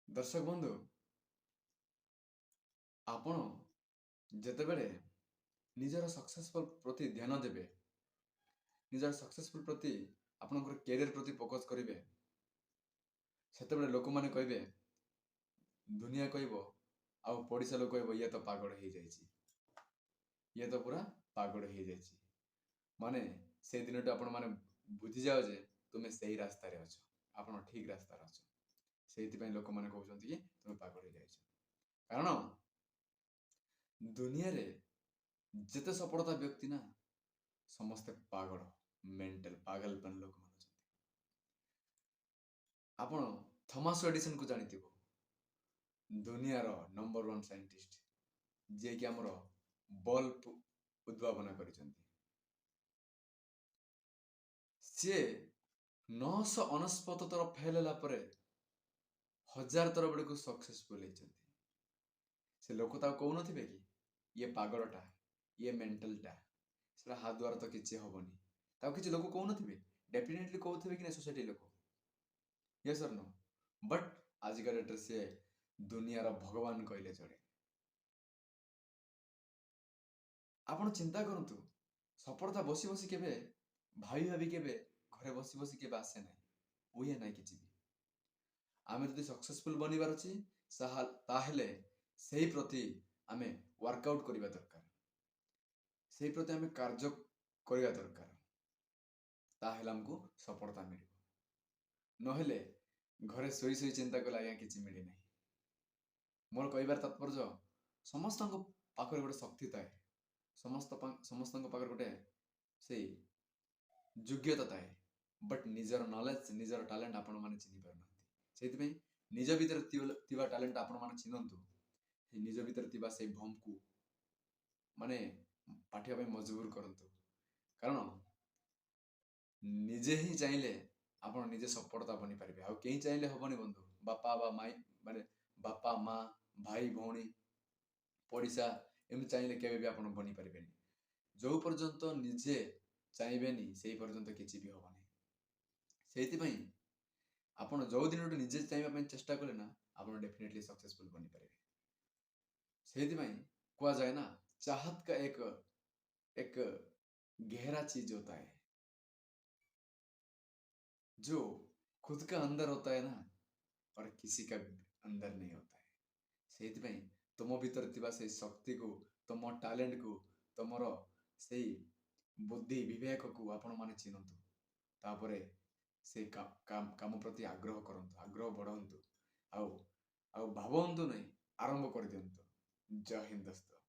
दर्शक बंधु आपण ଯେତେବେଳେ ନିଜର ସକ୍ସେସଫୁଲ ପ୍ରତି ଧ୍ୟାନ ଦେବେ, ନିଜର ସକ୍ସେସଫୁଲ ପ୍ରତି ଆପଣଙ୍କର କ୍ୟାରିୟର ପ୍ରତି ଫୋକସ କରିବେ, ସେତେବେଳେ ଲୋକମାନେ କହିବେ, ଦୁନିଆ କହିବ ଆଉ ପଡ଼ିଶା ଲୋକ କହିବ ଇଏ ତ ପାଗଳ ହେଇଯାଇଛି, ଇଏ ତ ପୁରା ପାଗଳ ହେଇଯାଇଛି। ମାନେ ସେଇ ଦିନଠୁ ଆପଣ ମାନେ ବୁଝିଯାଅ ଯେ ତୁମେ ସେଇ ରାସ୍ତାରେ ଅଛ, ଆପଣ ଠିକ ରାସ୍ତାରେ ଅଛ। ସେଇଥିପାଇଁ ଲୋକମାନେ କହୁଛନ୍ତି କି ତୁମେ ପାଗଳ ହେଇଯାଇଛ। କାରଣ ଦୁନିଆରେ ଯେତେ ସଫଳତା ବ୍ୟକ୍ତି ନା ସମସ୍ତେ ପାଗଳ, ମେଣ୍ଟାଲ ପାଗଲପନ ଲୋକମାନେ ଅଛନ୍ତି। ଆପଣ ଥମାସ ଏଡିସନକୁ ଜାଣିଥିବ, ଦୁନିଆର ନମ୍ବର ୱାନ୍ ସାଇଣ୍ଟିଷ୍ଟ, ଯିଏକି ଆମର ବଲ୍ବ ଉଦ୍ଭାବନ କରିଛନ୍ତି। ସିଏ 999 ଥର ଫେଲ ହେଲା ପରେ 1000 ଥର ବେଳକୁ ସକ୍ସେସଫୁଲ ହେଇଛନ୍ତି। ସେ ଲୋକ ତାକୁ କହୁନଥିବେ କି ଇଏ ପାଗଳଟା, ଇଏ ମେଣ୍ଟାଲଟା, ସେଟା ହାତ ଦ୍ୱାରା ତ କିଛି ହବନି। ତାକୁ କିଛି ଲୋକ କହୁନଥିବେ, ଡେଫିନେଟଲି କହୁଥିବେ କି ନା ସୋସାଇଟି ଲୋକ, ୟେସ୍ ଅର୍ नो। ବଟ୍ ଆଜିକା ଡେଟ୍ରେ ସିଏ ଦୁନିଆର ଭଗବାନ କହିଲେ ଚଳେ। ଆପଣ ଚିନ୍ତା କରନ୍ତୁ, ସଫଳତା ବସି ବସି କେବେ ଭାବି ଭାବି କେବେ ଘରେ ବସି ବସି କେବେ ଆସେ ନାହିଁ, ହୁଏ ନାହିଁ କିଛି ବି। ଆମେ ଯଦି ସକ୍ସେସଫୁଲ ବନିବାର ଅଛି ତାହେଲେ ସେହି ପ୍ରତି ଆମେ ୱାର୍କଆଉଟ୍ କରିବା ଦରକାର, ସେହି ପ୍ରତି ଆମେ କାର୍ଯ୍ୟ କରିବା ଦରକାର। ତାହେଲେ ଆମକୁ ସଫଳତା ମିଳିବ। ନହେଲେ ଘରେ ଶୋଇ ଶୋଇ ଚିନ୍ତା କଲେ ଆଜ୍ଞା କିଛି ମିଳିନାହିଁ। ମୋର କହିବାର ତାତ୍ପର୍ଯ୍ୟ, ସମସ୍ତଙ୍କ ପାଖରେ ଗୋଟେ ଶକ୍ତି ଥାଏ, ସମସ୍ତଙ୍କ ପାଖରେ ଗୋଟେ ସେଇ ଯୋଗ୍ୟତା ଥାଏ। ବଟ୍ ନିଜର ନଲେଜ, ନିଜର ଟ୍ୟାଲେଣ୍ଟ ଆପଣମାନେ ଚିହ୍ନି ପାରୁନାହାନ୍ତି। ସେଇଥିପାଇଁ ନିଜ ଭିତରେ ଥିବା ଟ୍ୟାଲେଣ୍ଟ ଆପଣମାନେ ଚିହ୍ନନ୍ତୁ। ନିଜ ଭିତରେ ଥିବା ସେଇ ଭମ୍କୁ ମାନେ ପାଠିବା ପାଇଁ ମଜବୁର କରନ୍ତୁ। କାରଣ ନିଜେ ହିଁ ଚାହିଁଲେ ଆପଣ ନିଜେ ସଫଳତା ବନିପାରିବେ, ଆଉ କେହି ଚାହିଁଲେ ହବନି ବନ୍ଧୁ। ମାନେ ବାପା ମା, ଭାଇ ଭଉଣୀ, ପଡ଼ିଶା ଏମିତି ଚାହିଁଲେ କେବେ ବି ଆପଣ ବନିପାରିବେନି। ଯୋଉ ପର୍ଯ୍ୟନ୍ତ ନିଜେ ଚାହିଁବେନି ସେଇ ପର୍ଯ୍ୟନ୍ତ କିଛି ବି ହବନି। ସେଇଥିପାଇଁ ଆପଣ ଯୋଉ ଦିନଠୁ ନିଜେ ଚାହିଁବା ପାଇଁ ଚେଷ୍ଟା କଲେ ନା, ଆପଣ ଡେଫିନେଟଲି ସକ୍ସେସଫୁଲ ବନିପାରିବେ। ସେଇଥିପାଇଁ କୁହାଯାଏ ନା, चाहत का एक गहरा चीज होता है जो खुद का अंदर होता है ना, और किसी का अंदर नहीं होता है। ସେଇଥିପାଇଁ ତୁମ ଭିତରେ ଥିବା ସେଇ ଶକ୍ତିକୁ, ତୁମ ଟ୍ୟାଲେଣ୍ଟକୁ, ତୁମର ସେଇ ବୁଦ୍ଧି ବିବେକକୁ ଆପଣମାନେ ଚିହ୍ନନ୍ତୁ। ତାପରେ ସେ କାମ ପ୍ରତି ଆଗ୍ରହ କରନ୍ତୁ, ଆଗ୍ରହ ବଢ଼ାନ୍ତୁ। ଆଉ ଆଉ ଭାବନ୍ତୁ ନାହିଁ, ଆରମ୍ଭ କରିଦିଅନ୍ତୁ। ଜୟ ହିନ୍ଦ ଦୋସ୍ତ।